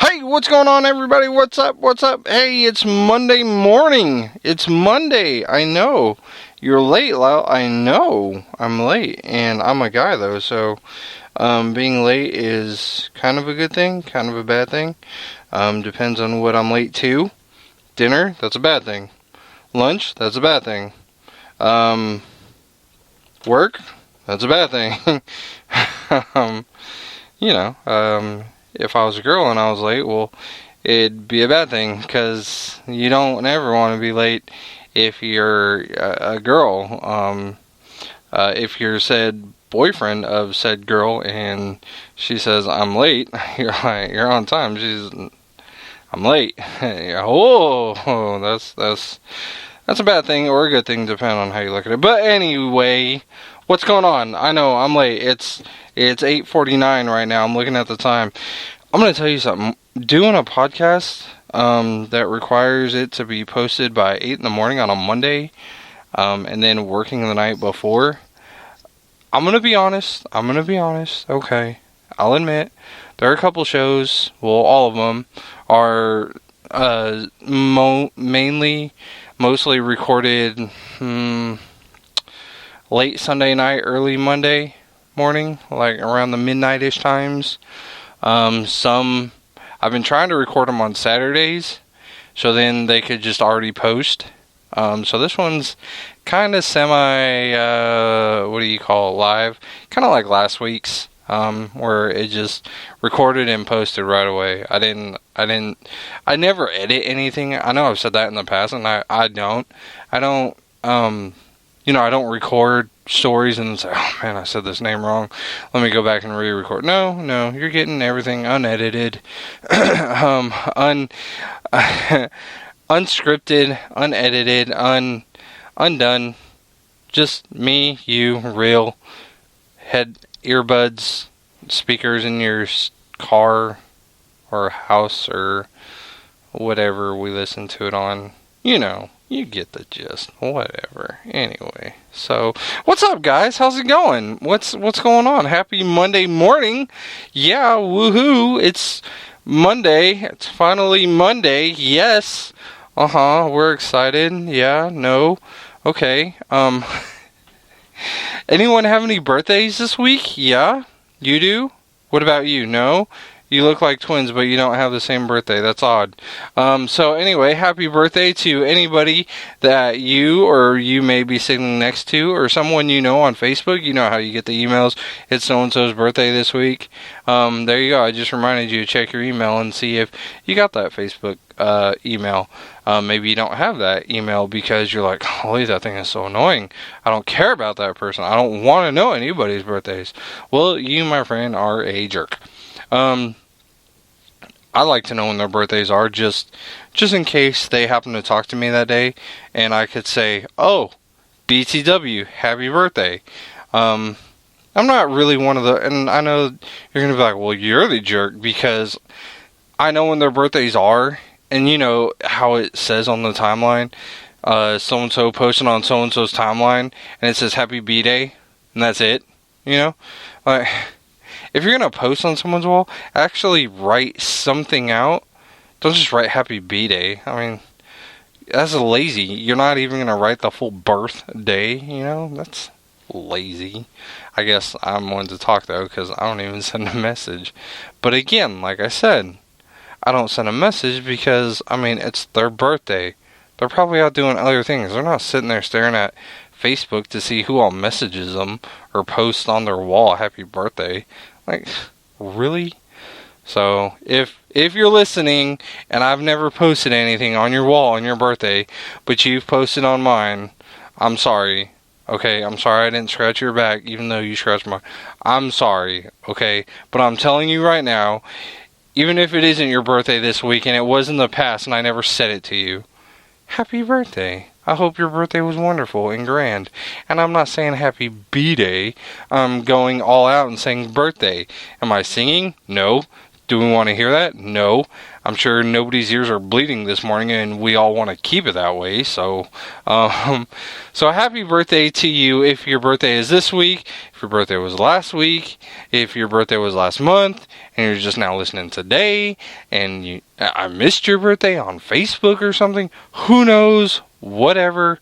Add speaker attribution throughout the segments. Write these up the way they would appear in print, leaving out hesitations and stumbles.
Speaker 1: Hey, what's going on, everybody? What's up? What's up? Hey, it's Monday morning. It's Monday. I know. You're late, Lyle. I know I'm late. And I'm a guy, though, so being late is kind of a good thing, kind of a bad thing. Depends on what I'm late to. Dinner, that's a bad thing. Lunch, that's a bad thing. Work, that's a bad thing. um, if I was a girl and I was late, well, it'd be a bad thing, because you don't ever want to be late if you're a girl. If you're said boyfriend of said girl and she says, I'm late, you're like, you're on time. I'm late. Oh, that's a bad thing or a good thing, depending on how you look at it. But anyway, what's going on? I know I'm late. It's 8:49 right now. I'm looking at the time. I'm going to tell you something. Doing a podcast that requires it to be posted by 8 in the morning on a Monday, and then working the night before, I'm going to be honest. Okay. I'll admit, there are a couple shows, well, all of them, are mostly recorded late Sunday night, early Monday morning, like around the midnight-ish times. Some, I've been trying to record them on Saturdays, so then they could just already post. So this one's kind of live, kind of like last week's, where it just recorded and posted right away. I never edit anything. I know I've said that in the past, and I don't record stories and say, oh man, I said this name wrong, let me go back and re-record. No, you're getting everything unedited, unscripted, unedited, undone. Just me, you, real, head earbuds, speakers in your car or house or whatever we listen to it on. You get the gist. Whatever. Anyway, so what's up, guys? How's it going? What's going on? Happy Monday morning. Yeah, woohoo. It's Monday. It's finally Monday. Yes. We're excited. Yeah, no. Okay. Anyone have any birthdays this week? Yeah? You do? What about you? No? You look like twins, but you don't have the same birthday. That's odd. So anyway, happy birthday to anybody that you may be sitting next to, or someone you know on Facebook. You know how you get the emails. It's so-and-so's birthday this week. There you go. I just reminded you to check your email and see if you got that Facebook email. Maybe you don't have that email because you're like, holy, that thing is so annoying. I don't care about that person. I don't want to know anybody's birthdays. Well, you, my friend, are a jerk. I like to know when their birthdays are, just in case they happen to talk to me that day, and I could say, oh, BTW, happy birthday. I'm not really one of the, and I know you're going to be like, well, you're the jerk, because I know when their birthdays are, and you know how it says on the timeline, so-and-so posted on so-and-so's timeline, and it says happy B-Day, and that's it, like, if you're going to post on someone's wall, actually write something out. Don't just write happy B-Day. I mean, that's lazy. You're not even going to write the full birthday, That's lazy. I guess I'm one to talk, though, because I don't even send a message. But again, like I said, I don't send a message because, it's their birthday. They're probably out doing other things. They're not sitting there staring at Facebook to see who all messages them or posts on their wall happy birthday. Like, really? So, if you're listening and I've never posted anything on your wall on your birthday, but you've posted on mine, I'm sorry. Okay, I'm sorry I didn't scratch your back, even though you scratched mine. I'm sorry, okay? But I'm telling you right now, even if it isn't your birthday this week and it was in the past and I never said it to you, happy birthday. I hope your birthday was wonderful and grand. And I'm not saying happy B-Day. I'm going all out and saying birthday. Am I singing? No. Do we want to hear that? No. I'm sure nobody's ears are bleeding this morning, and we all want to keep it that way. So, so happy birthday to you if your birthday is this week, if your birthday was last week, if your birthday was last month, and you're just now listening today, and I missed your birthday on Facebook or something. Who knows? Whatever.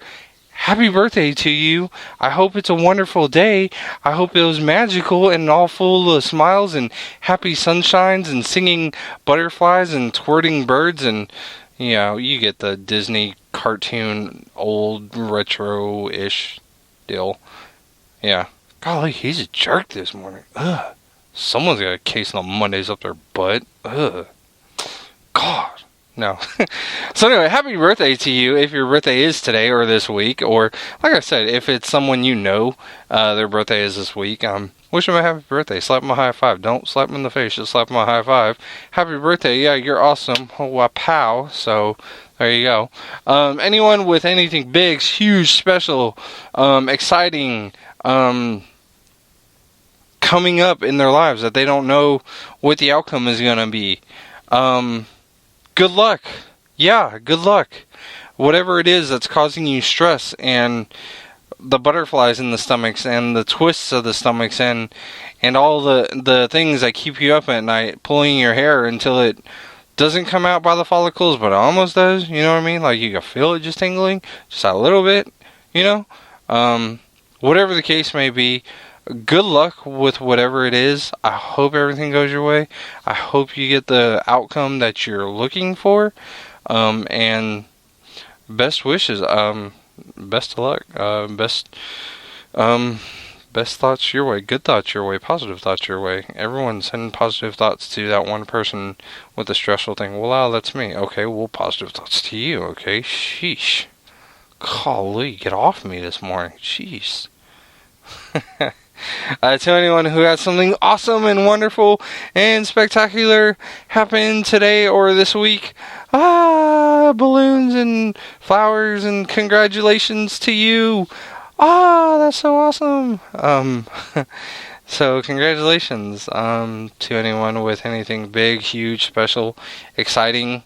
Speaker 1: Happy birthday to you. I hope it's a wonderful day. I hope it was magical and all full of smiles and happy sunshines and singing butterflies and twirling birds and, you get the Disney cartoon old retro-ish deal. Yeah. Golly, he's a jerk this morning. Ugh. Someone's got a case on Mondays up their butt. Ugh. God. No. So anyway, happy birthday to you if your birthday is today or this week, or like I said, if it's someone their birthday is this week, wish them a happy birthday. Slap them a high five. Don't slap them in the face, just slap them a high five. Happy birthday. Yeah, you're awesome. Wow. So there you go. Anyone with anything big, huge, special, exciting, coming up in their lives that they don't know what the outcome is going to be. Good luck. Yeah, good luck. Whatever it is that's causing you stress and the butterflies in the stomachs and the twists of the stomachs and all the things that keep you up at night, pulling your hair until it doesn't come out by the follicles, but it almost does. You know what I mean? Like you can feel it just tingling, just a little bit, whatever the case may be. Good luck with whatever it is. I hope everything goes your way. I hope you get the outcome that you're looking for. And best wishes. Best of luck. Best thoughts your way. Good thoughts your way. Positive thoughts your way. Everyone send positive thoughts to that one person with the stressful thing. Well, that's me. Okay, well, positive thoughts to you. Okay, sheesh. Golly, get off me this morning. Jeez. To anyone who had something awesome and wonderful and spectacular happen today or this week, balloons and flowers and congratulations to you. That's so awesome. So congratulations to anyone with anything big, huge, special, exciting.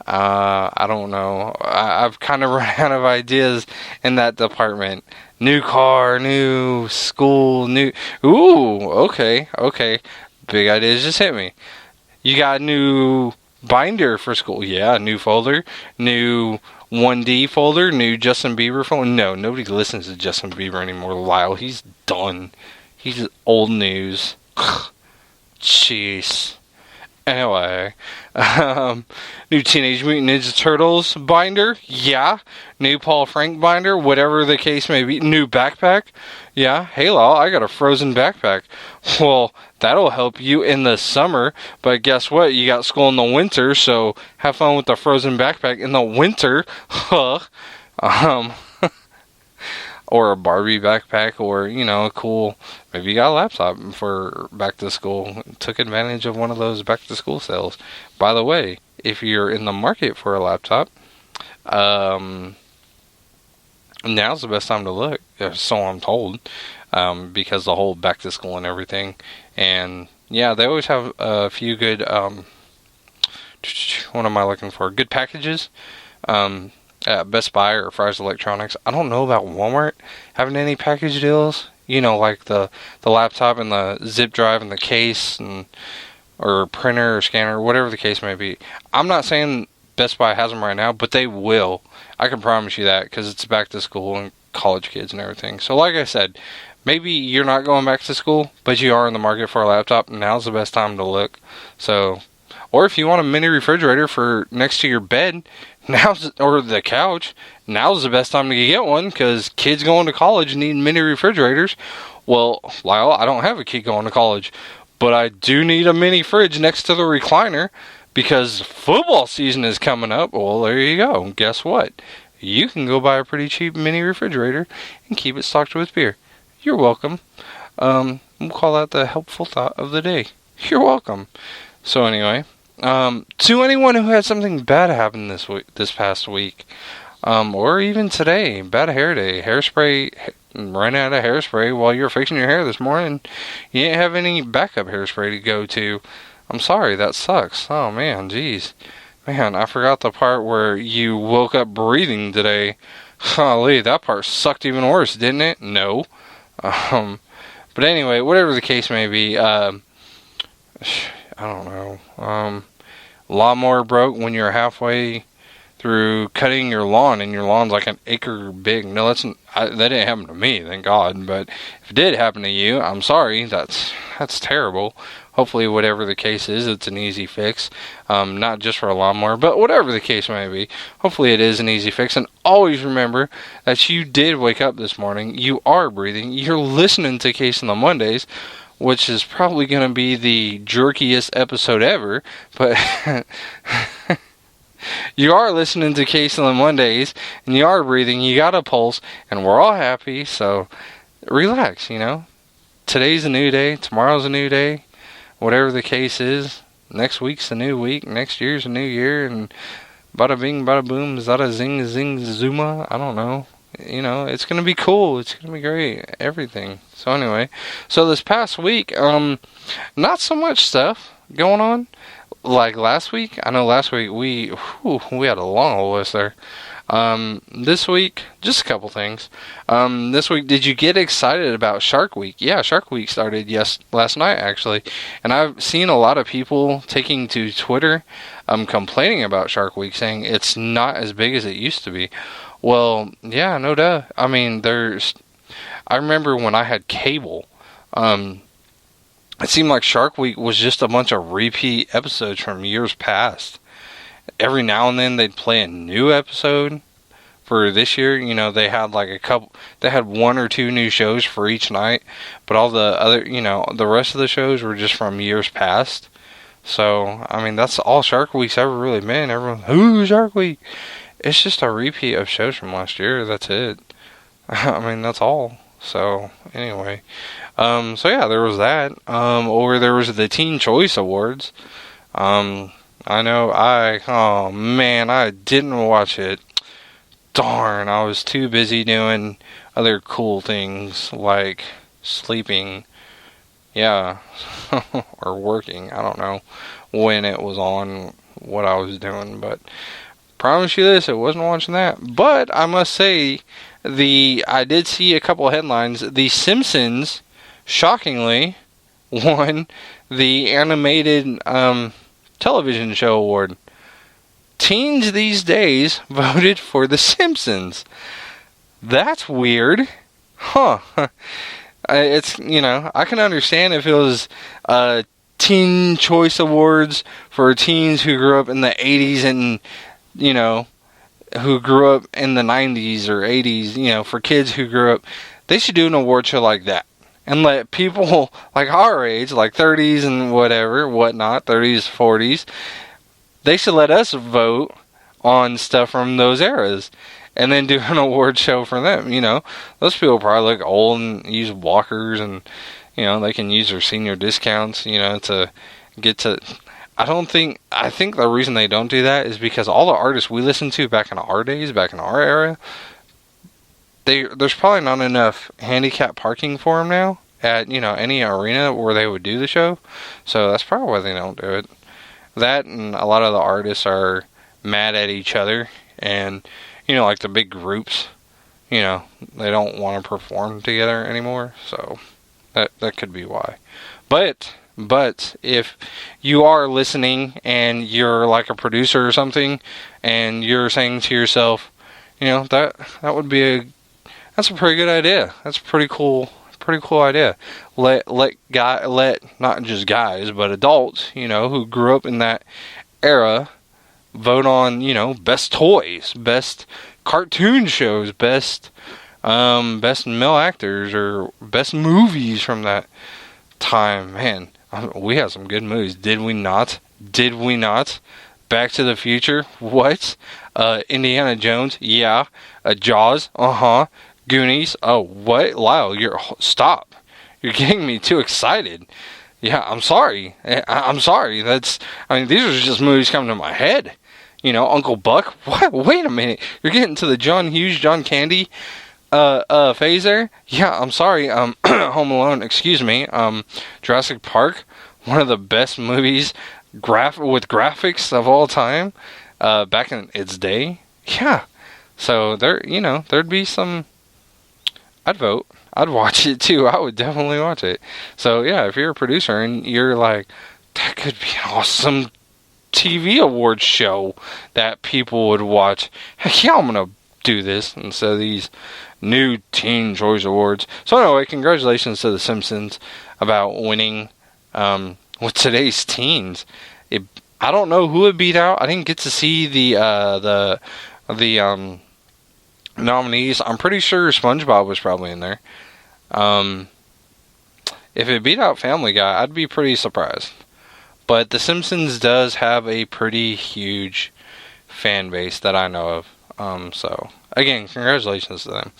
Speaker 1: I don't know. I've kind of run out of ideas in that department. New car, new school, new... Ooh, okay. Big ideas just hit me. You got a new binder for school. Yeah, new folder. New 1D folder. New Justin Bieber folder. No, nobody listens to Justin Bieber anymore. Lyle, he's done. He's old news. Jeez. Anyway, new Teenage Mutant Ninja Turtles binder, yeah. New Paul Frank binder, whatever the case may be. New backpack, yeah. Hey, Lyle, I got a Frozen backpack. Well, that'll help you in the summer, but guess what? You got school in the winter, so have fun with the Frozen backpack in the winter. Huh. Or a Barbie backpack, or, cool, maybe you got a laptop for back to school. Took advantage of one of those back to school sales. By the way, if you're in the market for a laptop, now's the best time to look, so I'm told, because the whole back to school and everything. And yeah, they always have a few good, what am I looking for? Good packages. Best Buy or Fry's Electronics. I don't know about Walmart having any package deals. Like the laptop and the zip drive and the case or printer or scanner, whatever the case may be. I'm not saying Best Buy has them right now, but they will. I can promise you that, because it's back to school and college kids and everything. So like I said, maybe you're not going back to school, but you are in the market for a laptop. Now's the best time to look. So, or if you want a mini refrigerator for next to your bed, or the couch, now's the best time to get one, because kids going to college need mini refrigerators. Well, Lyle, I don't have a kid going to college, but I do need a mini fridge next to the recliner, because football season is coming up. Well, there you go. Guess what? You can go buy a pretty cheap mini refrigerator and keep it stocked with beer. You're welcome. We'll call that the helpful thought of the day. You're welcome. So anyway, to anyone who had something bad happen this past week, or even today, bad hair day, hairspray, ran out of hairspray while you were fixing your hair this morning, you didn't have any backup hairspray to go to, I'm sorry, that sucks. Oh man, jeez. Man, I forgot the part where you woke up breathing today. Golly, that part sucked even worse, didn't it? No. Um, but anyway, whatever the case may be, I don't know. Lawnmower broke when you're halfway through cutting your lawn, and your lawn's like an acre big. No, that didn't happen to me, thank God. But if it did happen to you, I'm sorry. That's terrible. Hopefully, whatever the case is, it's an easy fix. Not just for a lawnmower, but whatever the case may be. Hopefully, it is an easy fix. And always remember that you did wake up this morning. You are breathing. You're listening to Case on the Mondays, which is probably going to be the jerkiest episode ever. But you are listening to Case on the Mondays, and you are breathing. You got a pulse, and we're all happy. So relax, Today's a new day. Tomorrow's a new day. Whatever the case is, next week's a new week, next year's a new year, and bada bing, bada boom, zada zing, zing, zuma, I don't know. It's going to be cool. It's going to be great. Everything. So anyway, this past week, not so much stuff going on like last week. I know last week we had a long list there. This week, just a couple things. This week, did you get excited about Shark Week? Yeah, Shark Week started last night, actually. And I've seen a lot of people taking to Twitter, complaining about Shark Week, saying it's not as big as it used to be. Well, yeah, no duh. I mean, I remember when I had cable, it seemed like Shark Week was just a bunch of repeat episodes from years past. Every now and then they'd play a new episode for this year. They had they had one or two new shows for each night, but all the other, the rest of the shows were just from years past. So, I mean, that's all Shark Week's ever really been. Everyone's, ooh, Shark Week. It's just a repeat of shows from last year. That's it. I mean, that's all. So, anyway. So yeah, there was that. Or there was the Teen Choice Awards. I know oh man, I didn't watch it. Darn, I was too busy doing other cool things like sleeping. Yeah. Or working. I don't know when it was on, what I was doing, but promise you this, I wasn't watching that. But I must say, I did see a couple of headlines. The Simpsons, shockingly, won the animated television show award. Teens these days voted for The Simpsons. That's weird. Huh. It's, I can understand if it was Teen Choice Awards for teens who grew up in the 80s and, who grew up in the 90s or 80s, for kids who grew up. They should do an award show like that. And let people like our age, like 30s and whatnot, 30s, 40s, they should let us vote on stuff from those eras. And then do an award show for them, Those people probably look old and use walkers and, they can use their senior discounts, to get to... I think the reason they don't do that is because all the artists we listened to back in our days, back in our era, there's probably not enough handicap parking for them now at, any arena where they would do the show. So that's probably why they don't do it. That, and a lot of the artists are mad at each other, and, like the big groups, they don't want to perform together anymore. So that could be why. But if you are listening and you're like a producer or something, and you're saying to yourself, that would be that's a pretty good idea. That's a pretty cool idea. Let not just guys, but adults, who grew up in that era, vote on, best toys, best cartoon shows, best male actors, or best movies from that time. Man, we had some good movies, did we not? Back to the Future, what? Indiana Jones, yeah. Jaws, Goonies, oh, what? Lyle, stop. You're getting me too excited. Yeah, I'm sorry. I'm sorry. These are just movies coming to my head. Uncle Buck, what? Wait a minute. You're getting to the John Hughes, John Candy phase there? Yeah, I'm sorry. Home Alone, excuse me. Jurassic Park, one of the best movies with graphics of all time back in its day. Yeah. So there'd be some. I'd vote. I'd watch it too. I would definitely watch it. So yeah, if you're a producer and you're like, that could be an awesome TV awards show that people would watch. Heck yeah, I'm gonna do this instead of these new Teen Choice Awards. So anyway, congratulations to The Simpsons about winning with today's teens. I don't know who it beat out. I didn't get to see the nominees. I'm pretty sure SpongeBob was probably in there. If it beat out Family Guy, I'd be pretty surprised. But The Simpsons does have a pretty huge fan base that I know of. So again, congratulations to them.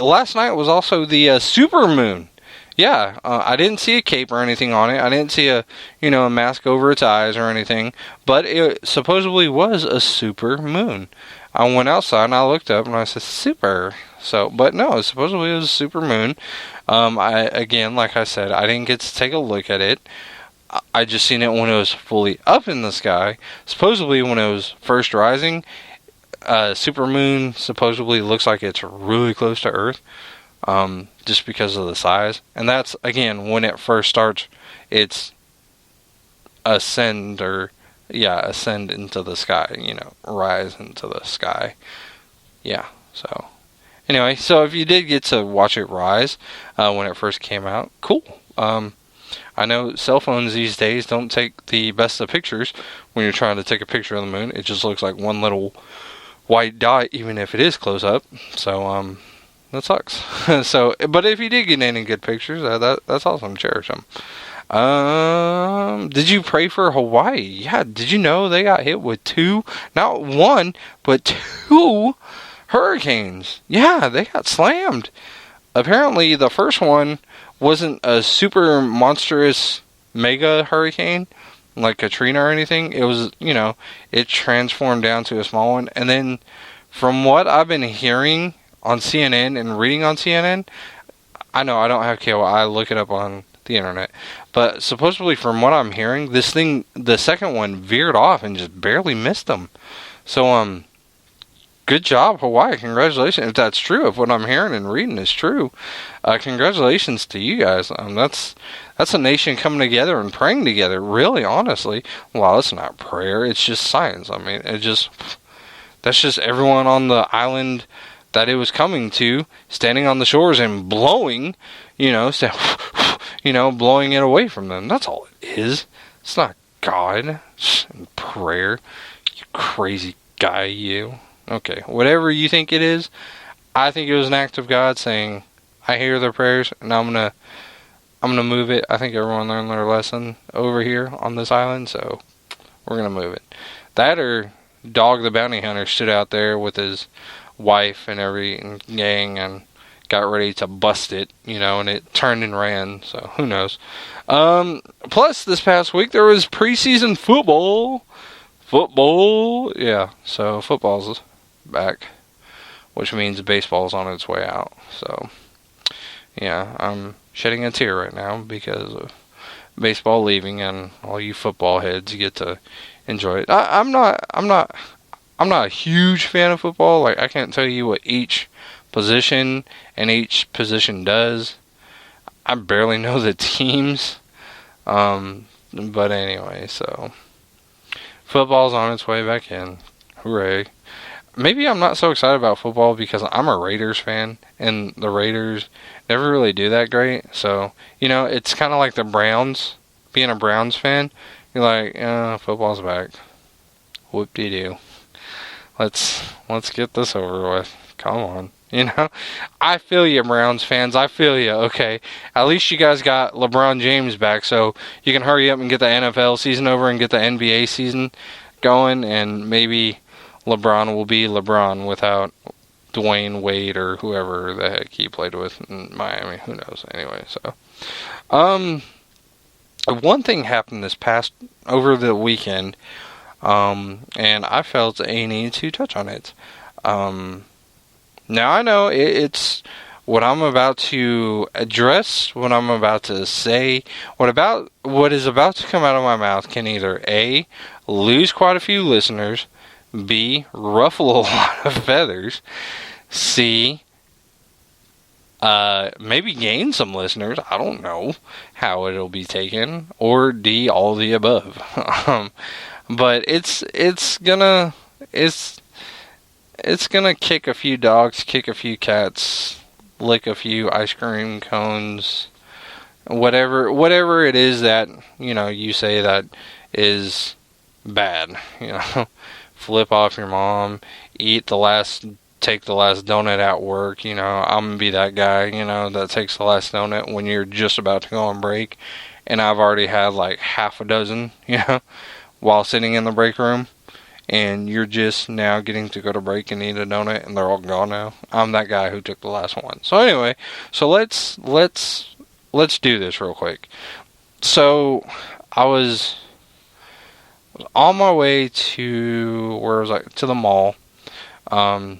Speaker 1: Last night was also the super moon. Yeah, I didn't see a cape or anything on it. I didn't see a mask over its eyes or anything. But it supposedly was a super moon. I went outside and I looked up and I said, super. So, but no, supposedly it was a super moon. Like I said, I didn't get to take a look at it. I just seen it when it was fully up in the sky. Supposedly when it was first rising, super moon supposedly looks like it's really close to Earth. Just because of the size. And that's, again, when it first starts, it's ascend into the sky, rise into the sky. Yeah, so. Anyway, so if you did get to watch it rise when it first came out, cool. I know cell phones these days don't take the best of pictures when you're trying to take a picture of the moon. It just looks like one little white dot, even if it is close up. So, that sucks. So, but if you did get any good pictures, that's awesome. Cherish them. Did you pray for Hawaii? Yeah. Did you know they got hit with not one, but 2 hurricanes? Yeah, they got slammed. Apparently, the first one wasn't a super monstrous mega hurricane like Katrina or anything. It was, it transformed down to a small one. And then, from what I've been hearing on CNN and reading on CNN, I know I don't have cable, I look it up on the internet, but supposedly from what I'm hearing, this thing, the second one, veered off and just barely missed them. So good job, Hawaii. Congratulations, if that's true, if what I'm hearing and reading is true. Congratulations to you guys. That's a nation coming together and praying together, really, honestly. Well, it's not prayer, it's just science. I mean, that's just everyone on the island that it was coming to, standing on the shores and blowing, blowing it away from them. That's all it is. It's not God. It's prayer. You crazy guy, you. Okay, whatever you think it is, I think it was an act of God saying, I hear their prayers, and I'm gonna move it. I think everyone learned their lesson over here on this island, so we're gonna move it. That or Dog the Bounty Hunter stood out there with his wife and every gang and got ready to bust it, and it turned and ran, so who knows. Plus, this past week there was preseason football, yeah, so football's back, which means baseball's on its way out, so yeah, I'm shedding a tear right now because of baseball leaving, and all you football heads get to enjoy it. I'm not a huge fan of football. Like, I can't tell you what each position and each position does. I barely know the teams. But anyway, so football's on its way back in. Hooray. Maybe I'm not so excited about football because I'm a Raiders fan, and the Raiders never really do that great. So, it's kind of like the Browns. Being a Browns fan, you're like, football's back. Whoop-de-doo. Let's get this over with. Come on. I feel you, Browns fans. I feel you. Okay. At least you guys got LeBron James back, so you can hurry up and get the NFL season over and get the NBA season going, and maybe LeBron will be LeBron without Dwayne Wade or whoever the heck he played with in Miami. Who knows? Anyway, so. One thing happened over the weekend, and I felt a need to touch on it. Now I know it's what I'm about to address, what I'm about to say, what is about to come out of my mouth can either A, lose quite a few listeners, B, ruffle a lot of feathers, C, maybe gain some listeners. I don't know how it'll be taken, or D, all the above. But it's gonna kick a few dogs, kick a few cats, lick a few ice cream cones, whatever it is that, you say that is bad, flip off your mom, take the last donut at work, I'm gonna be that guy, that takes the last donut when you're just about to go on break, and I've already had like half a dozen, while sitting in the break room. And you're just now getting to go to break and eat a donut, and they're all gone now. I'm that guy who took the last one. So anyway, let's do this real quick. So I was on my way to to the mall. I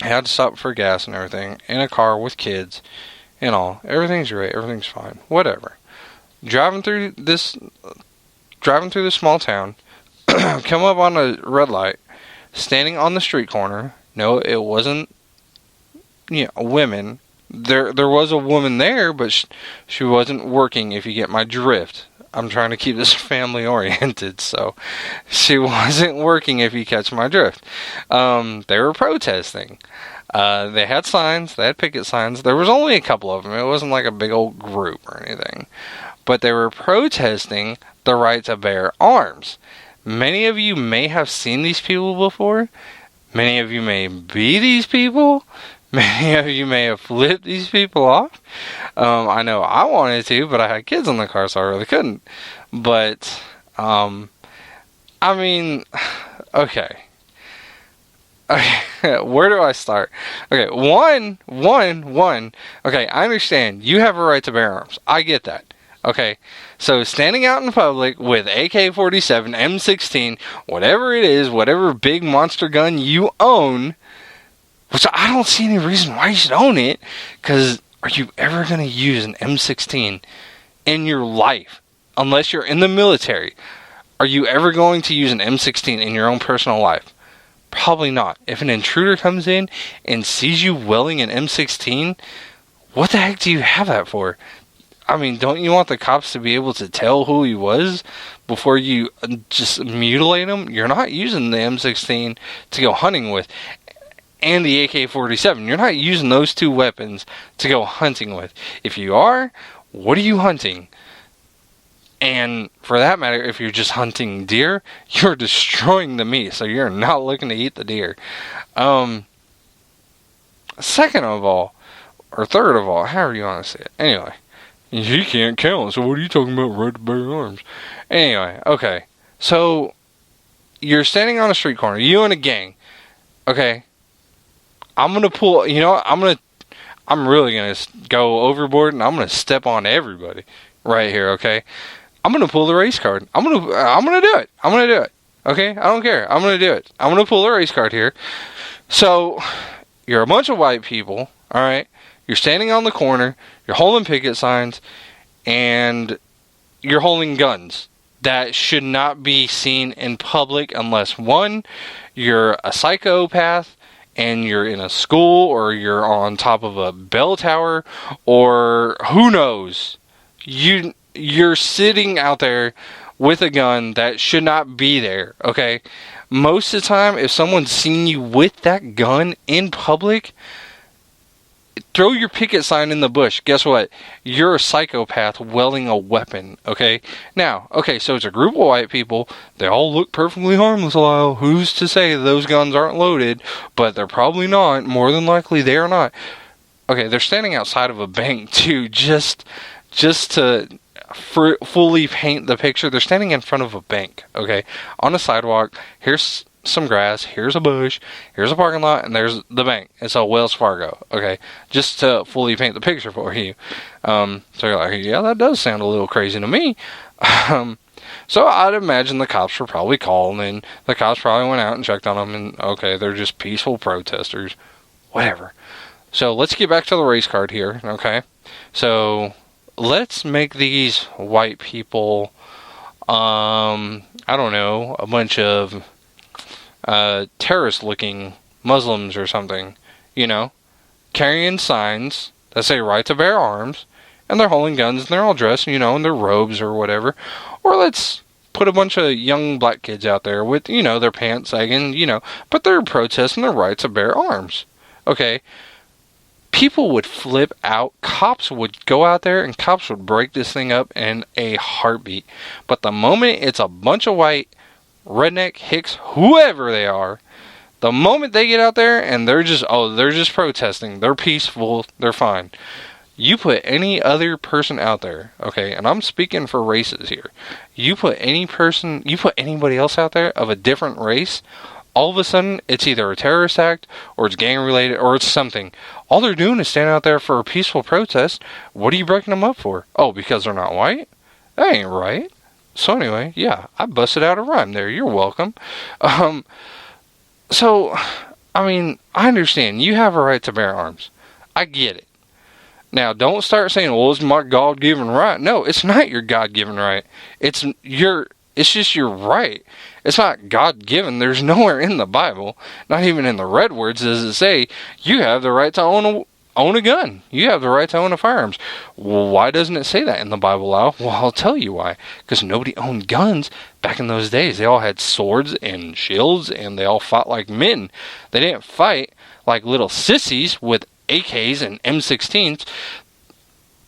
Speaker 1: had to stop for gas and everything in a car with kids and all. Everything's great. Everything's fine. Whatever. Driving through this small town. Come up on a red light, standing on the street corner. No, it wasn't, women. There was a woman there, but she wasn't working, if you get my drift. I'm trying to keep this family oriented, so she wasn't working, if you catch my drift. They were protesting. They had signs, they had picket signs. There was only a couple of them. It wasn't like a big old group or anything. But they were protesting the right to bear arms. Many of you may have seen these people before. Many of you may be these people. Many of you may have flipped these people off. I know I wanted to, but I had kids in the car, so I really couldn't. But, okay. Where do I start? Okay, one. Okay, I understand. You have a right to bear arms. I get that. Okay, so standing out in public with AK-47, M16, whatever it is, whatever big monster gun you own, which I don't see any reason why you should own it, because are you ever going to use an M16 in your life? Unless you're in the military. Are you ever going to use an M16 in your own personal life? Probably not. If an intruder comes in and sees you wielding an M16, what the heck do you have that for? I mean, don't you want the cops to be able to tell who he was before you just mutilate him? You're not using the M16 to go hunting with. And the AK-47. You're not using those two weapons to go hunting with. If you are, what are you hunting? And for that matter, if you're just hunting deer, you're destroying the meat. So you're not looking to eat the deer. Second of all, or third of all, however you want to say it. Anyway. He can't count, so what are you talking about, right to bear arms? Anyway, okay. So, you're standing on a street corner, you and a gang. Okay. I'm gonna pull, I'm really gonna go overboard, and I'm gonna step on everybody right here, okay? I'm gonna pull the race card. I'm gonna do it. Okay? I don't care. I'm gonna do it. I'm gonna pull the race card here. So, you're a bunch of white people, alright? You're standing on the corner, you're holding picket signs, and you're holding guns that should not be seen in public unless, one, you're a psychopath and you're in a school, or you're on top of a bell tower, or who knows. You're sitting out there with a gun that should not be there, okay? Most of the time, if someone's seen you with that gun in public, throw your picket sign in the bush. Guess what? You're a psychopath wielding a weapon, okay? Now, okay, so it's a group of white people. They all look perfectly harmless, Lyle. Who's to say those guns aren't loaded? But they're probably not. More than likely, they are not. Okay, they're standing outside of a bank, too, just to fully paint the picture. They're standing in front of a bank, okay? On a sidewalk. Here's some grass, here's a bush, here's a parking lot, and there's the bank. It's a Wells Fargo, okay? Just to fully paint the picture for you. So you're like, yeah, that does sound a little crazy to me. So I'd imagine the cops were probably called, and the cops probably went out and checked on them, and okay, they're just peaceful protesters. Whatever. So let's get back to the race card here, okay? So let's make these white people, I don't know, a bunch of terrorist-looking Muslims or something, carrying signs that say right to bear arms, and they're holding guns, and they're all dressed, in their robes or whatever. Or let's put a bunch of young black kids out there with, their pants sagging, but they're protesting their right to bear arms. Okay? People would flip out. Cops would go out there, and cops would break this thing up in a heartbeat. But the moment it's a bunch of white, redneck, hicks, whoever they are, the moment they get out there and they're just protesting, they're peaceful, they're fine. You put any other person out there, okay, and I'm speaking for races here. You put anybody else out there of a different race, all of a sudden it's either a terrorist act or it's gang related or it's something. All they're doing is standing out there for a peaceful protest. What are you breaking them up for? Oh, because they're not white? That ain't right. So anyway, yeah, I busted out a rhyme there. You're welcome. So, I understand. You have a right to bear arms. I get it. Now, don't start saying, well, it's my God-given right. No, it's not your God-given right. It's just your right. It's not God-given. There's nowhere in the Bible, not even in the red words, does it say you have the right to own a gun. You have the right to own a firearms. Well, why doesn't it say that in the Bible, Lyle? Well, I'll tell you why. Because nobody owned guns back in those days. They all had swords and shields, and they all fought like men. They didn't fight like little sissies with AKs and M16s.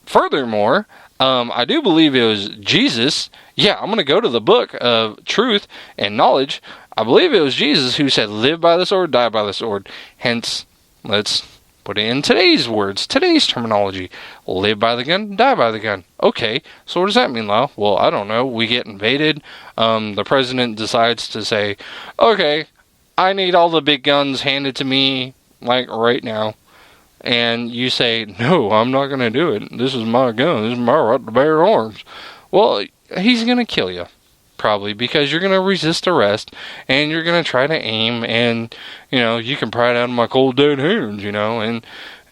Speaker 1: Furthermore, I do believe it was Jesus. Yeah, I'm going to go to the book of truth and knowledge. I believe it was Jesus who said, live by the sword, die by the sword. Hence, let's put it in today's words, today's terminology. Live by the gun, die by the gun. Okay, so what does that mean, Lyle? Well, I don't know. We get invaded. The president decides to say, okay, I need all the big guns handed to me, like, right now. And you say, no, I'm not going to do it. This is my gun. This is my right to bear arms. Well, he's going to kill you. Probably, because you're going to resist arrest, and you're going to try to aim, and, you can pry it out of my cold dead hands, and you're going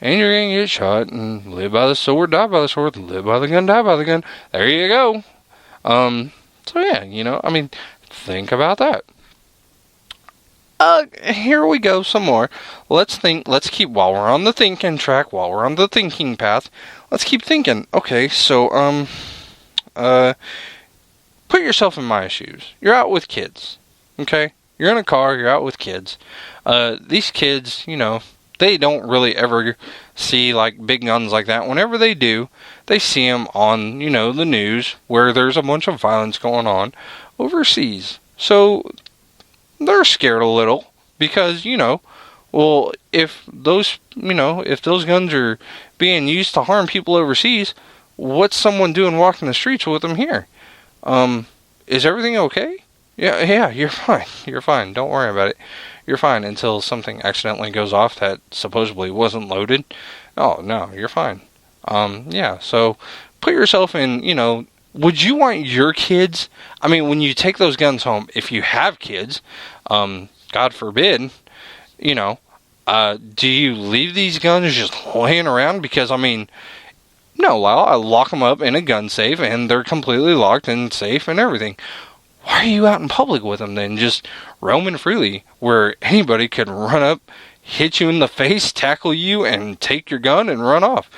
Speaker 1: to get shot, and live by the sword, die by the sword, live by the gun, die by the gun. There you go. So yeah, think about that. Here we go, some more. Let's keep, while we're on the thinking track, while we're on the thinking path, let's keep thinking. Okay, so, put yourself in my shoes. You're out with kids, okay? You're in a car, you're out with kids. These kids, they don't really ever see, like, big guns like that. Whenever they do, they see them on, the news, where there's a bunch of violence going on overseas. So they're scared a little because, well, if those guns are being used to harm people overseas, what's someone doing walking the streets with them here? Is everything okay? Yeah, you're fine. You're fine. Don't worry about it. You're fine until something accidentally goes off that supposedly wasn't loaded. Oh, no, you're fine. Yeah, so put yourself in, would you want your kids, when you take those guns home, if you have kids, God forbid, do you leave these guns just laying around? Because, no, Lyle, I lock them up in a gun safe, and they're completely locked and safe and everything. Why are you out in public with them then, just roaming freely, where anybody could run up, hit you in the face, tackle you, and take your gun and run off?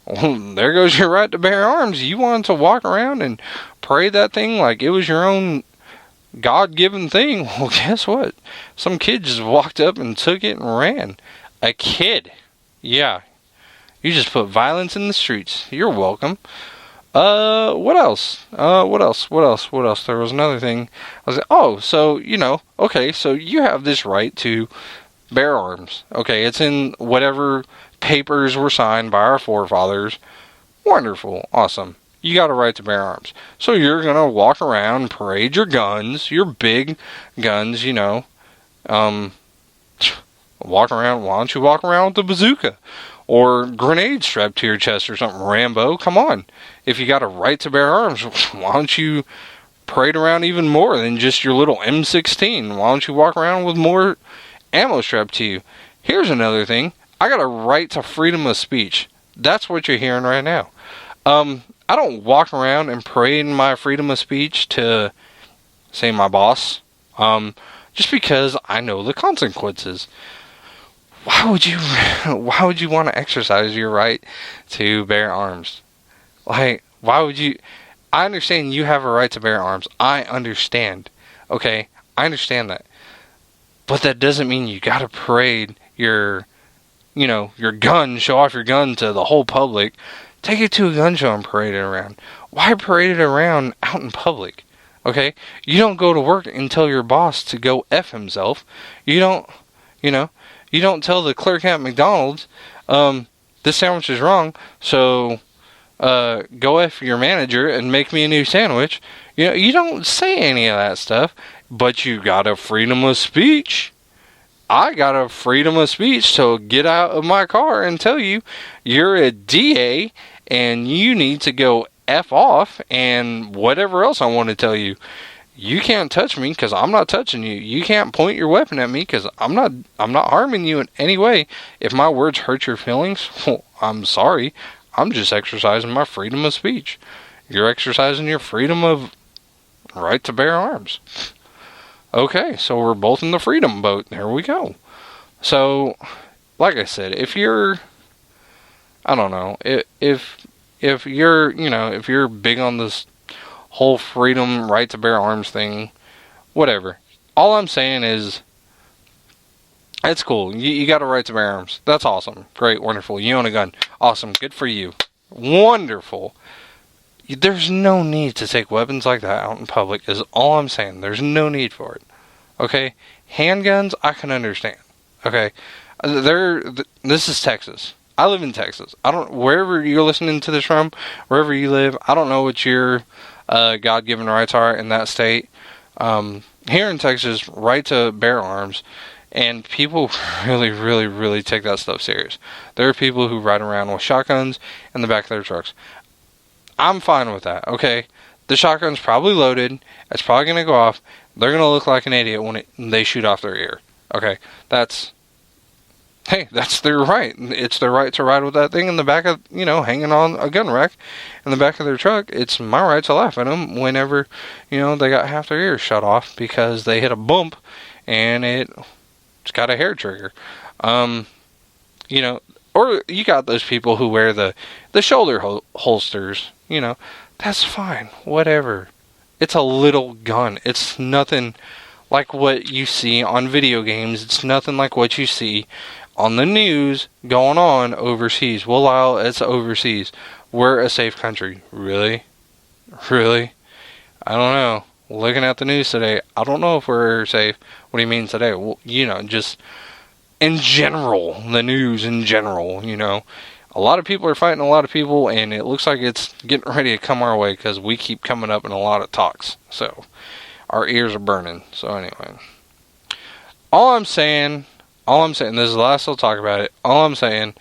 Speaker 1: Well, there goes your right to bear arms. You wanted to walk around and pray that thing like it was your own God-given thing. Well, guess what? Some kid just walked up and took it and ran. A kid. Yeah. You just put violence in the streets. You're welcome. What else? What else? There was another thing. I was like, okay, so you have this right to bear arms. Okay, it's in whatever papers were signed by our forefathers. Wonderful. Awesome. You got a right to bear arms. So you're going to walk around, parade your guns, your big guns, walk around. Why don't you walk around with a bazooka? Or grenade strapped to your chest or something, Rambo. Come on. If you got a right to bear arms, why don't you parade around even more than just your little M16? Why don't you walk around with more ammo strapped to you? Here's another thing. I got a right to freedom of speech. That's what you're hearing right now. I don't walk around and parade my freedom of speech to, say, my boss, just because I know the consequences. Why would you want to exercise your right to bear arms? Like, why would you? I understand you have a right to bear arms. I understand. Okay, I understand that. But that doesn't mean you gotta parade your gun, show off your gun to the whole public. Take it to a gun show and parade it around. Why parade it around out in public? Okay? You don't go to work and tell your boss to go F himself. You don't tell the clerk at McDonald's, this sandwich is wrong, so go F your manager and make me a new sandwich. You don't say any of that stuff, but you got a freedom of speech. I got a freedom of speech to get out of my car and tell you you're a DA and you need to go F off and whatever else I want to tell you. You can't touch me because I'm not touching you. You can't point your weapon at me because I'm not harming you in any way. If my words hurt your feelings, well, I'm sorry. I'm just exercising my freedom of speech. You're exercising your freedom of right to bear arms. Okay, so we're both in the freedom boat. There we go. So, like I said, if you're, I don't know, if you're big on this whole freedom, right to bear arms thing, whatever. All I'm saying is, it's cool. You got a right to bear arms. That's awesome. Great, wonderful. You own a gun. Awesome. Good for you. Wonderful. There's no need to take weapons like that out in public, is all I'm saying. There's no need for it. Okay? Handguns, I can understand. Okay? This is Texas. I live in Texas. Wherever you're listening to this from, wherever you live, I don't know what your God-given rights are in that state. Here in Texas, right to bear arms, and people really, really, really take that stuff serious. There are people who ride around with shotguns in the back of their trucks. I'm fine with that, okay? The shotgun's probably loaded. It's probably going to go off. They're going to look like an idiot when they shoot off their ear. Okay? That's their right. It's their right to ride with that thing in the back of, hanging on a gun rack in the back of their truck. It's my right to laugh at them whenever, they got half their ears shut off because they hit a bump and it's got a hair trigger. Or you got those people who wear the shoulder holsters. That's fine. Whatever. It's a little gun. It's nothing like what you see on video games. It's nothing like what you see on the news going on overseas. Well, Lyle, it's overseas. We're a safe country. Really? Really? I don't know. Looking at the news today, I don't know if we're safe. What do you mean today? Well, just in general, the news in general, A lot of people are fighting a lot of people, and it looks like it's getting ready to come our way because we keep coming up in a lot of talks. So, our ears are burning. So, anyway. All I'm saying, this is the last I'll talk about it. All I'm saying,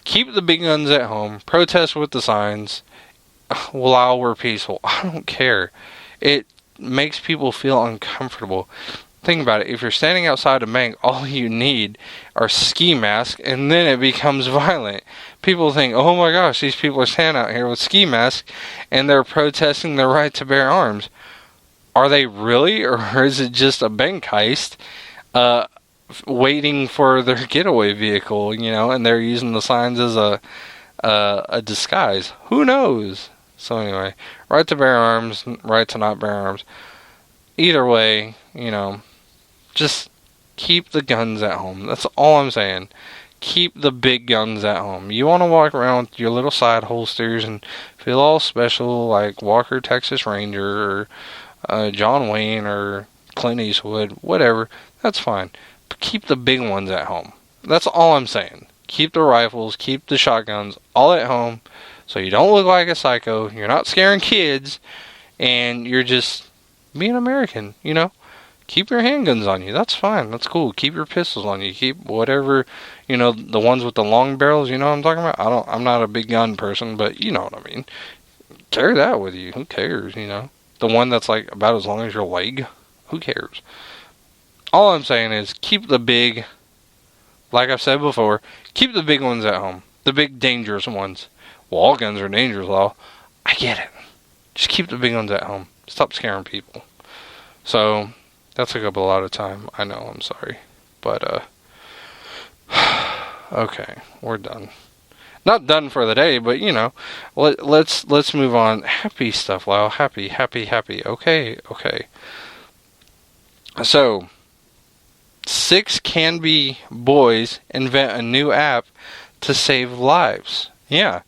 Speaker 1: keep the big guns at home. Protest with the signs. While we're peaceful. I don't care. It makes people feel uncomfortable. Think about it. If you're standing outside a bank, all you need are ski masks, and then it becomes violent. People think, oh my gosh, these people are standing out here with ski masks, and they're protesting their right to bear arms. Are they really, or is it just a bank heist waiting for their getaway vehicle, and they're using the signs as a disguise? Who knows? So anyway, right to bear arms, right to not bear arms. Either way, just keep the guns at home. That's all I'm saying. Keep the big guns at home. You want to walk around with your little side holsters and feel all special like Walker Texas Ranger or John Wayne or Clint Eastwood, whatever. That's fine. But keep the big ones at home. That's all I'm saying. Keep the rifles, keep the shotguns all at home so you don't look like a psycho. You're not scaring kids and you're just being American, Keep your handguns on you. That's fine. That's cool. Keep your pistols on you. Keep whatever, the ones with the long barrels, you know what I'm talking about? I'm not a big gun person, but you know what I mean. Carry that with you. Who cares, The one that's like about as long as your leg. Who cares? All I'm saying is keep the big, like I've said before, keep the big ones at home. The big dangerous ones. Well, all guns are dangerous, Lyle. I get it. Just keep the big ones at home. Stop scaring people. So, that took up a lot of time. I know, I'm sorry. But, okay, we're done. Not done for the day, but, let's move on. Happy stuff, Lyle. Happy. Okay. So, 6 Can-Be boys invent a new app to save lives. Yeah.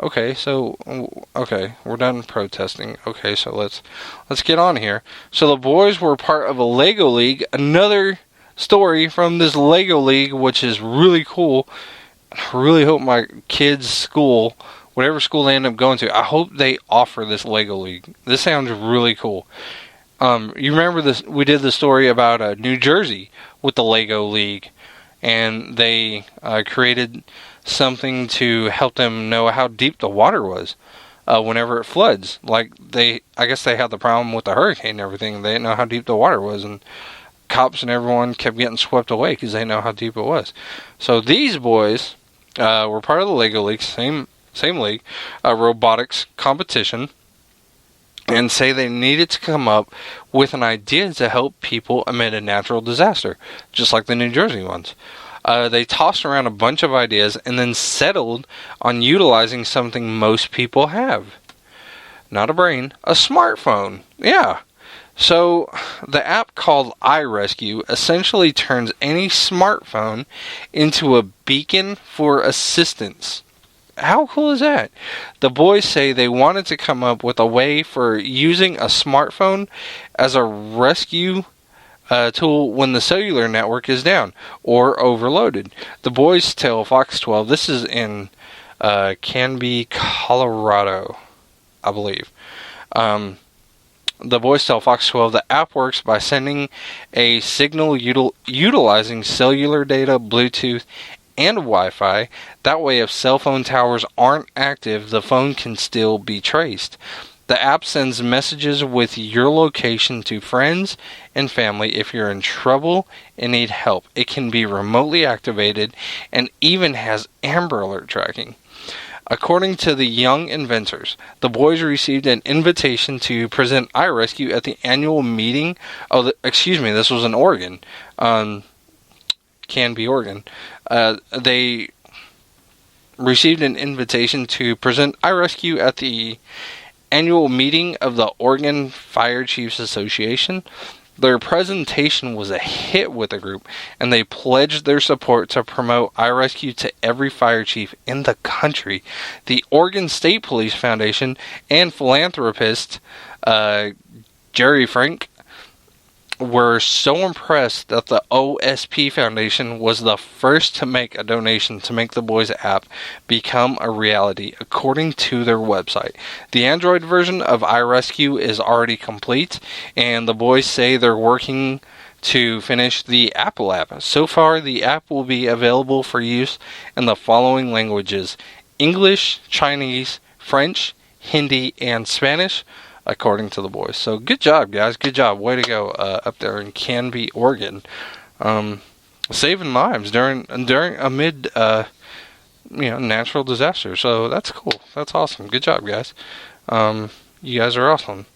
Speaker 1: Okay, we're done protesting. Okay, so let's get on here. So the boys were part of a Lego League. Another story from this Lego League, which is really cool. I really hope my kids' school, whatever school they end up going to, I hope they offer this Lego League. This sounds really cool. You remember this? We did the story about New Jersey with the Lego League, and they created something to help them know how deep the water was whenever it floods. Like I guess they had the problem with the hurricane and everything. They didn't know how deep the water was, and cops and everyone kept getting swept away because they know how deep it was. So these boys were part of the Lego League, same league, robotics competition, and say they needed to come up with an idea to help people amid a natural disaster, just like the New Jersey ones. They tossed around a bunch of ideas and then settled on utilizing something most people have. Not a brain, a smartphone. Yeah. So, the app called iRescue essentially turns any smartphone into a beacon for assistance. How cool is that? The boys say they wanted to come up with a way for using a smartphone as a rescue tool when the cellular network is down or overloaded. The boys tell Fox 12, this is in Canby, Colorado, I believe. The boys tell Fox 12 the app works by sending a signal utilizing cellular data, Bluetooth, and Wi-Fi. That way, if cell phone towers aren't active, the phone can still be traced. The app sends messages with your location to friends and family if you're in trouble and need help. It can be remotely activated and even has Amber Alert tracking. According to the young inventors, the boys received an invitation to present iRescue at the annual meeting. This was in Oregon. Canby, Oregon. They received an invitation to present iRescue at the annual meeting of the Oregon Fire Chiefs Association. Their presentation was a hit with the group, and they pledged their support to promote iRescue to every fire chief in the country. The Oregon State Police Foundation and philanthropist Jerry Frank were so impressed that the OSP Foundation was the first to make a donation to make the boys app become a reality, according to their website. The Android version of iRescue is already complete, and the boys say they're working to finish the Apple app. So far, the app will be available for use in the following languages: English, Chinese, French, Hindi, and Spanish, according to the boys. So good job, guys. Good job. Way to go up there in Canby, Oregon. Saving lives amid natural disaster. So that's cool. That's awesome. Good job, guys. You guys are awesome.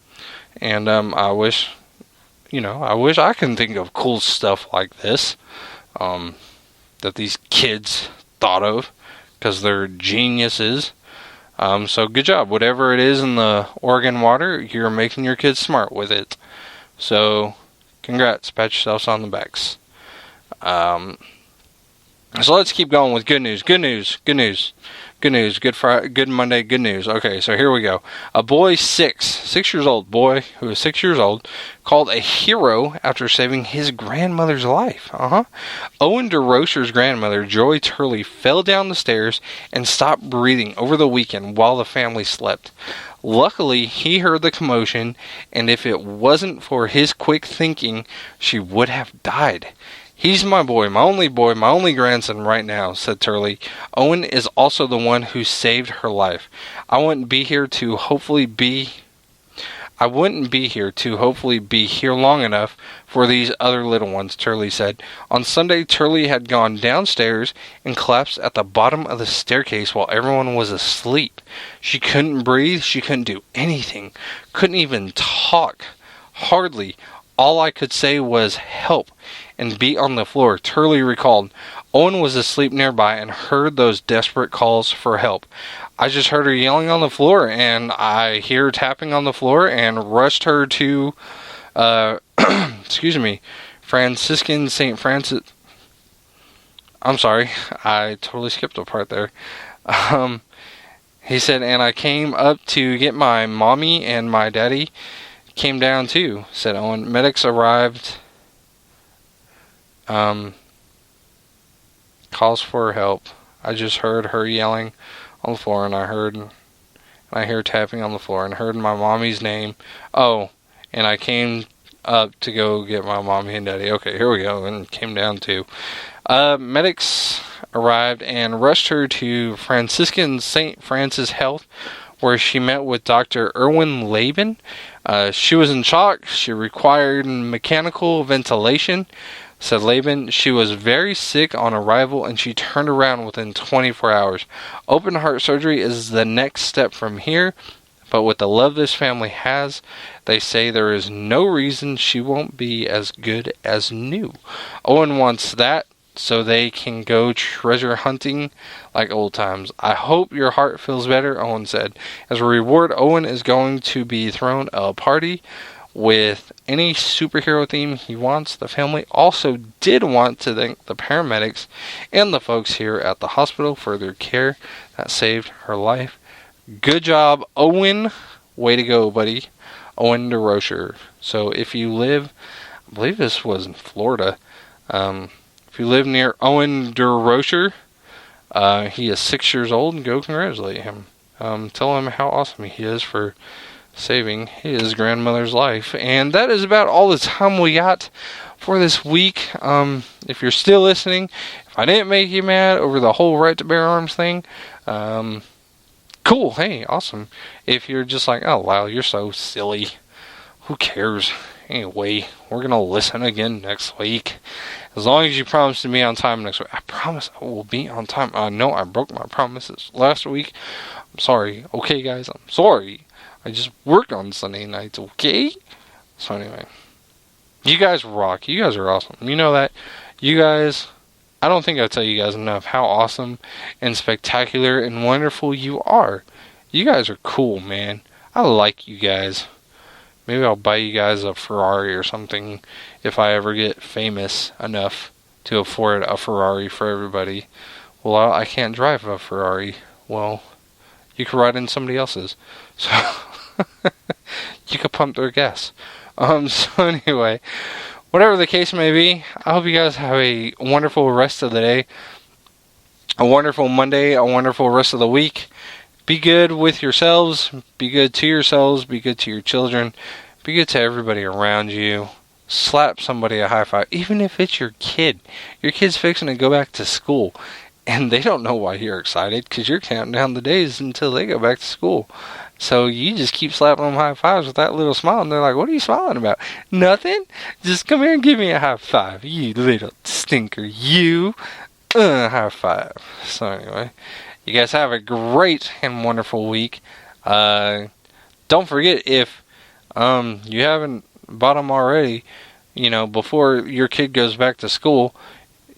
Speaker 1: And I wish I can think of cool stuff like this that these kids thought of, because they're geniuses. So good job. Whatever it is in the Oregon water, you're making your kids smart with it. So congrats. Pat yourselves on the backs. So let's keep going with good news. Good Friday, good Monday, good news. Okay, so here we go. A boy 6 years old, boy who is 6 years old, called a hero after saving his grandmother's life. Owen DeRocher's grandmother, Joy Turley, fell down the stairs and stopped breathing over the weekend while the family slept. Luckily, he heard the commotion, and if it wasn't for his quick thinking, she would have died. He's my boy, my only grandson right now, said Turley. Owen is also the one who saved her life. I wouldn't be here to hopefully be I wouldn't be here to hopefully be here long enough for these other little ones, Turley said. On Sunday, Turley had gone downstairs and collapsed at the bottom of the staircase while everyone was asleep. She couldn't breathe. She couldn't do anything. Couldn't even talk. Hardly. All I could say was help and beat on the floor, Turley recalled. Owen was asleep nearby and heard those desperate calls for help. I just heard her yelling on the floor, and I hear tapping on the floor and rushed her to, excuse me, Franciscan St. Francis. I'm sorry, I totally skipped a part there. He said, and I came up to get my mommy, and my daddy came down too, said Owen. Medics arrived. Calls for help. I just heard her yelling on the floor, and I hear tapping on the floor, and heard my mommy's name. Oh, and I came up to go get my mommy and daddy. Okay, here we go, and came down too. Medics arrived and rushed her to Franciscan St. Francis Health, where she met with Dr. Erwin Laban. She was in shock. She required mechanical ventilation, said Laban. She was very sick on arrival, and she turned around within 24 hours. Open heart surgery is the next step from here, but with the love this family has, they say there is no reason she won't be as good as new. Owen wants that so they can go treasure hunting like old times. I hope your heart feels better, Owen said. As a reward, Owen is going to be thrown a party with any superhero theme he wants. The family also did want to thank the paramedics and the folks here at the hospital for their care that saved her life. Good job, Owen. Way to go, buddy. Owen DeRocher. So if you live, I believe this was in Florida, if you live near Owen DeRocher, he is 6 years old, and go congratulate him. Tell him how awesome he is for saving his grandmother's life. And that is about all the time we got for this week. If you're still listening, if I didn't make you mad over the whole right to bear arms thing, cool, hey, awesome. If you're just like, oh, Lyle, you're so silly, who cares? Anyway, we're going to listen again next week. As long as you promise to be on time next week. I promise I will be on time. I know I broke my promises last week. I'm sorry. Okay, guys, I'm sorry. I just work on Sunday nights, okay? So anyway, you guys rock. You guys are awesome. You know that. You guys, I don't think I tell you guys enough how awesome and spectacular and wonderful you are. You guys are cool, man. I like you guys. Maybe I'll buy you guys a Ferrari or something if I ever get famous enough to afford a Ferrari for everybody. Well, I can't drive a Ferrari. Well, you can ride in somebody else's. So you could pump their gas. So anyway, whatever the case may be, I hope you guys have a wonderful rest of the day, a wonderful Monday, a wonderful rest of the week. Be good with yourselves, be good to yourselves, be good to your children, be good to everybody around you. Slap somebody a high five, even if it's your kid. Your kid's fixing to go back to school, and they don't know why you're excited, because you're counting down the days until they go back to school. So you just keep slapping them high fives with that little smile, and they're like, what are you smiling about? Nothing? Just come here and give me a high five, you little stinker, you. High five. So anyway, you guys have a great and wonderful week. Don't forget, if you haven't bought them already, before your kid goes back to school,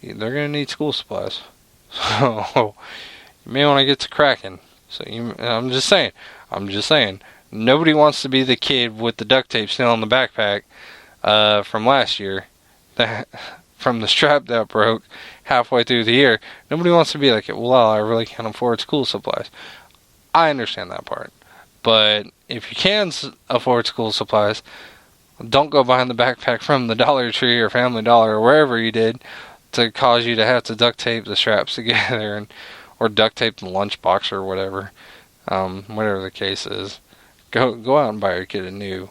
Speaker 1: they're going to need school supplies. So you may want to get to cracking. So I'm just saying, nobody wants to be the kid with the duct tape still in the backpack from last year, from the strap that broke halfway through the year. Nobody wants to be like, well, I really can't afford school supplies. I understand that part. But if you can afford school supplies, don't go buying the backpack from the Dollar Tree or Family Dollar or wherever you did to cause you to have to duct tape the straps together or duct tape the lunchbox or whatever. Whatever the case is. Go out and buy your kid a new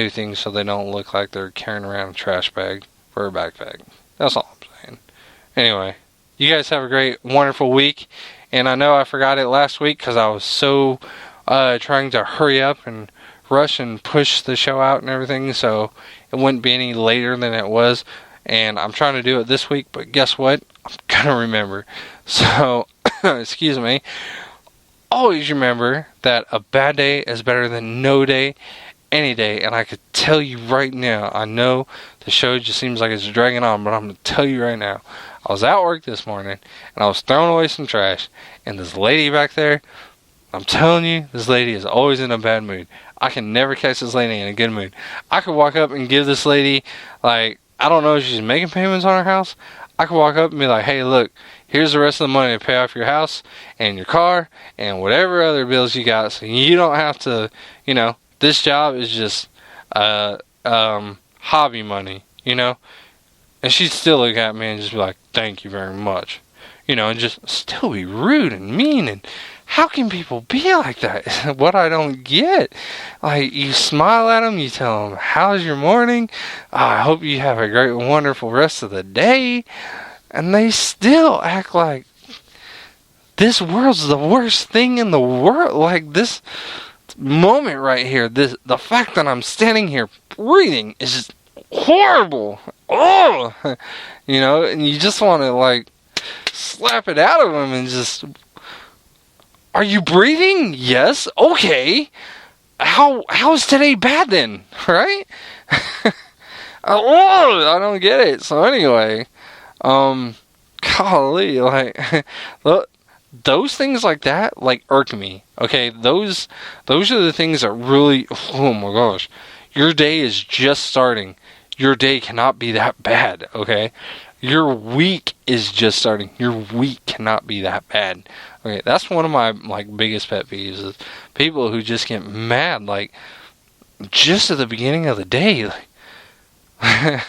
Speaker 1: thing so they don't look like they're carrying around a trash bag for a backpack. That's all I'm saying. Anyway, you guys have a great, wonderful week. And I know I forgot it last week because I was so trying to hurry up and rush and push the show out and everything, so it wouldn't be any later than it was. And I'm trying to do it this week, but guess what? I'm gonna remember. So, excuse me. Always remember that a bad day is better than no day, any day. And I could tell you right now, I know the show just seems like it's dragging on, but I'm gonna tell you right now. I was at work this morning, and I was throwing away some trash, and this lady back there, I'm telling you, this lady is always in a bad mood. I can never catch this lady in a good mood. I could walk up and give this lady, like, I don't know if she's making payments on her house. I could walk up and be like, hey, look, here's the rest of the money to pay off your house and your car and whatever other bills you got. So you don't have to, this job is just hobby money, And she'd still look at me and just be like, thank you very much. And just still be rude and mean. And how can people be like that? What I don't get. Like, you smile at them, you tell them, how's your morning? I hope you have a great, wonderful rest of the day. And they still act like this world's the worst thing in the world. Like, this moment right here, the fact that I'm standing here breathing is just horrible. Oh! And you just want to, like, slap it out of them and just, are you breathing? Yes. Okay. How's today bad then? Right? Oh, I don't get it. So anyway, golly, like, those things like that, like, irk me. Okay, those are the things that really, oh my gosh, your day is just starting. Your day cannot be that bad, okay? Your week is just starting. Your week cannot be that bad. Okay, that's one of my, like, biggest pet peeves is people who just get mad, like, just at the beginning of the day. Like, I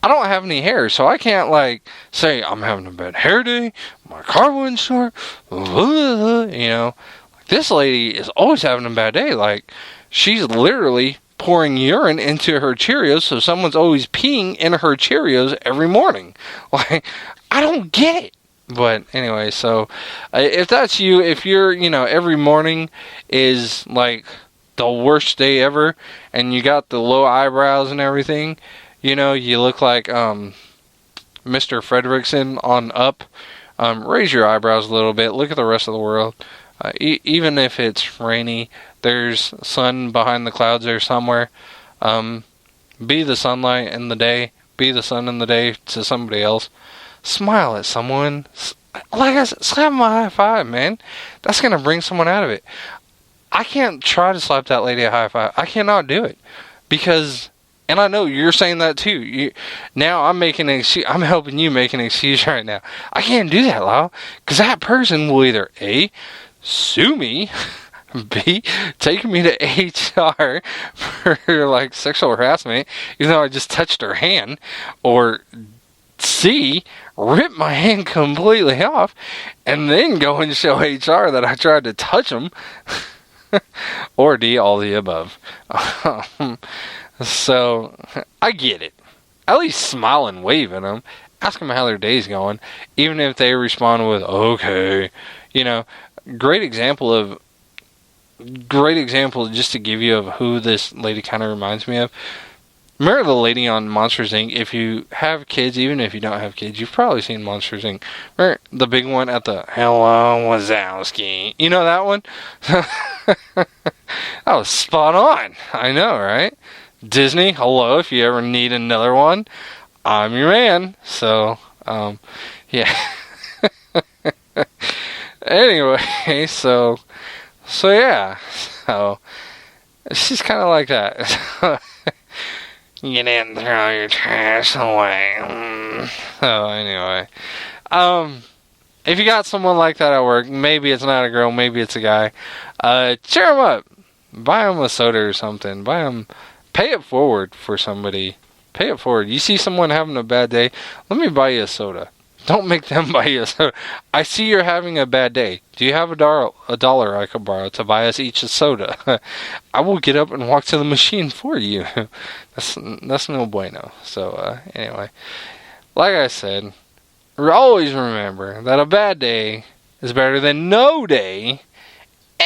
Speaker 1: don't have any hair, so I can't, like, say I'm having a bad hair day, my car wouldn't start, This lady is always having a bad day. Like, she's literally pouring urine into her Cheerios, so someone's always peeing in her Cheerios every morning. Like, I don't get it. But anyway, so if that's you, if you're, every morning is like the worst day ever, and you got the low eyebrows and everything, you look like Mr. Fredrickson on Up. Raise your eyebrows a little bit. Look at the rest of the world. Even if it's rainy, there's sun behind the clouds there somewhere. Be the sunlight in the day. Be the sun in the day to somebody else. Smile at someone. Like I said, slap them a high five, man. That's going to bring someone out of it. I can't try to slap that lady a high five. I cannot do it. Because, and I know you're saying that too. Now I'm making an excuse. I'm helping you make an excuse right now. I can't do that, Lyle. Because that person will either A, sue me, B, take me to HR for, like, sexual harassment, even though I just touched her hand, or C, rip my hand completely off, and then go and show HR that I tried to touch them, or D, all the above. So, I get it. At least smile and wave at them. Ask them how their day's going, even if they respond with, okay, great example just to give you of who this lady kind of reminds me of. Remember the lady on Monsters Inc? If you have kids, even if you don't have kids, you've probably seen Monsters Inc. Remember the big one at the Hello Wazowski? You know that one? That was spot on. I know, right? Disney, hello, if you ever need another one, I'm your man. So, yeah. Anyway, so yeah. So, she's kind of like that. You didn't throw your trash away. So, anyway. If you got someone like that at work, maybe it's not a girl, maybe it's a guy, cheer them up. Buy them a soda or something. Pay it forward for somebody. Pay it forward. You see someone having a bad day, let me buy you a soda. Don't make them buy you a soda. I see you're having a bad day. Do you have a dollar I could borrow to buy us each a soda? I will get up and walk to the machine for you. That's no bueno. So, anyway. Like I said, always remember that a bad day is better than no day,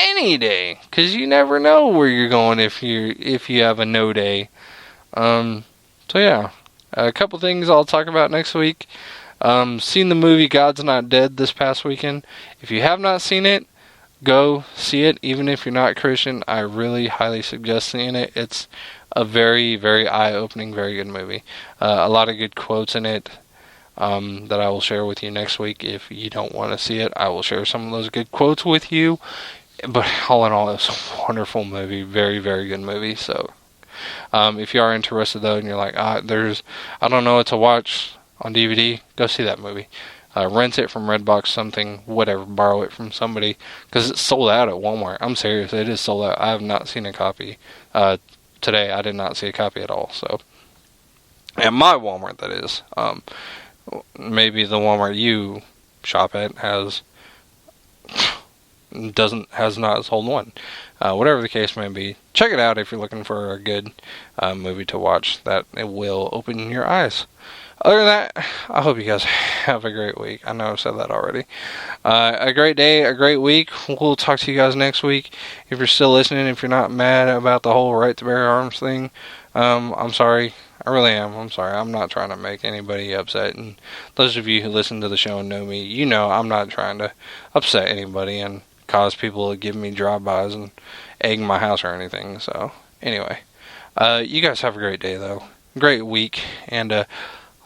Speaker 1: any day, because you never know where you're going if you have a no day. So yeah, a couple things I'll talk about next week. Seen the movie God's Not Dead this past weekend. If you have not seen it, go see it. Even if you're not Christian, I really highly suggest seeing it. It's a very, very eye-opening, very good movie. A lot of good quotes in it that I will share with you next week. If you don't want to see it, I will share some of those good quotes with you. But all in all, it's a wonderful movie. Very, very good movie. So if you are interested, though, and you're like, I don't know what to watch on DVD, go see that movie. Rent it from Redbox, something, whatever, borrow it from somebody, because it's sold out at Walmart. I'm serious, it is sold out. I have not seen a copy. Today, I did not see a copy at all, so. At my Walmart, that is. Maybe the Walmart you shop at has not sold one. Whatever the case may be, check it out if you're looking for a good movie to watch that it will open your eyes. Other than that, I hope you guys have a great week. I know I've said that already. A great day, a great week. We'll talk to you guys next week. If you're still listening, if you're not mad about the whole right to bear arms thing, I'm sorry. I really am. I'm sorry. I'm not trying to make anybody upset. And those of you who listen to the show and know me, you know I'm not trying to upset anybody and cause people to give me drive-bys and egg my house or anything. So, anyway. You guys have a great day, though. Great week. And,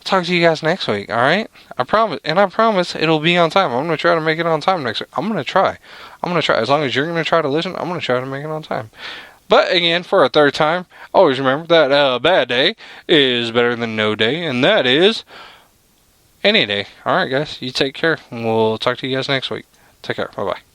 Speaker 1: talk to you guys next week, alright? I promise it'll be on time. I'm going to try to make it on time next week. I'm going to try. As long as you're going to try to listen, I'm going to try to make it on time. But again, for a third time, always remember that bad day is better than no day, and that is any day. Alright, guys, you take care, and we'll talk to you guys next week. Take care. Bye-bye.